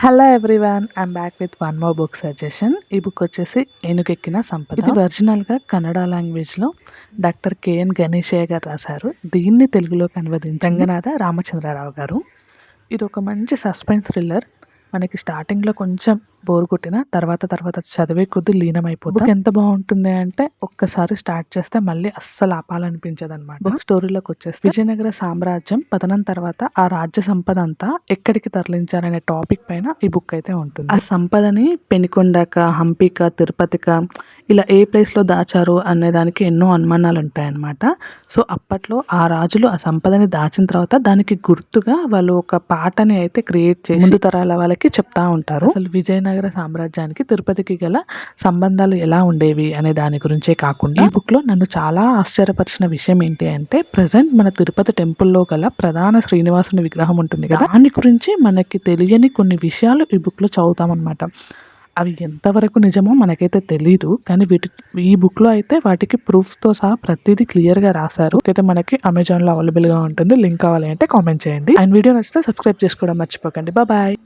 Hello everyone, I'm back with one more book suggestion. ఈ book వచ్చేసి ఏనుగెక్కిన సంపద. ఇది ఒరిజినల్గా కన్నడ లాంగ్వేజ్లో డాక్టర్ కేఎన్ గణేశయ్య గారు రాశారు. దీన్ని తెలుగులోకి అనువదించి రంగనాథ రామచంద్రరావు గారు. ఇది ఒక మంచి సస్పెన్స్ థ్రిల్లర్. మనకి స్టార్టింగ్లో కొంచెం బోర్ కొట్టిన తర్వాత చదివే కొద్ది లీనమైపోతుంది. ఎంత బాగుంటుంది అంటే ఒక్కసారి స్టార్ట్ చేస్తే మళ్ళీ అస్సలు ఆపాలనిపించదు అనమాట. బుక్ స్టోరీలోకి వచ్చేస్తే విజయనగర సామ్రాజ్యం పతనం తర్వాత ఆ రాజ్య సంపద అంతా ఎక్కడికి తరలించారనే టాపిక్ పైన ఈ బుక్ అయితే ఉంటుంది. ఆ సంపదని పెనుకొండక, హంపిక, తిరుపతిక ఇలా ఏ ప్లేస్ లో దాచారు అనే దానికి ఎన్నో అనుమానాలు ఉంటాయన్నమాట. సో అప్పట్లో ఆ రాజులు ఆ సంపదని దాచిన తర్వాత దానికి గుర్తుగా వాళ్ళు ఒక పాటని అయితే క్రియేట్ చేసి ముందు తరాల వాళ్ళకి చెప్తా ఉంటారు. అసలు విజయనగర సామ్రాజ్యానికి తిరుపతికి గల సంబంధాలు ఎలా ఉండేవి అనే దాని గురించే కాకుండా ఈ బుక్ లో నన్ను చాలా ఆశ్చర్యపరిచిన విషయం ఏంటి అంటే ప్రజెంట్ మన తిరుపతి టెంపుల్లో గల ప్రధాన శ్రీనివాసుని విగ్రహం ఉంటుంది కదా, దాని గురించి మనకి తెలియని కొన్ని విషయాలు ఈ బుక్ లో చదువుతాం అనమాట. అవి ఎంతవరకు నిజమో మనకైతే తెలీదు, కానీ ఈ బుక్ లో అయితే వాటికి ప్రూఫ్స్ తో సహా ప్రతిదీ క్లియర్ గా రాశారు. అయితే మనకి అమెజాన్ లో అవైలబుల్ గా ఉంటుంది. లింక్ కావాలి అంటే కామెంట్ చేయండి. అండ్ వీడియో నచ్చితే సబ్స్క్రైబ్ చేసుకోవడం మర్చిపోకండి. బాయ్.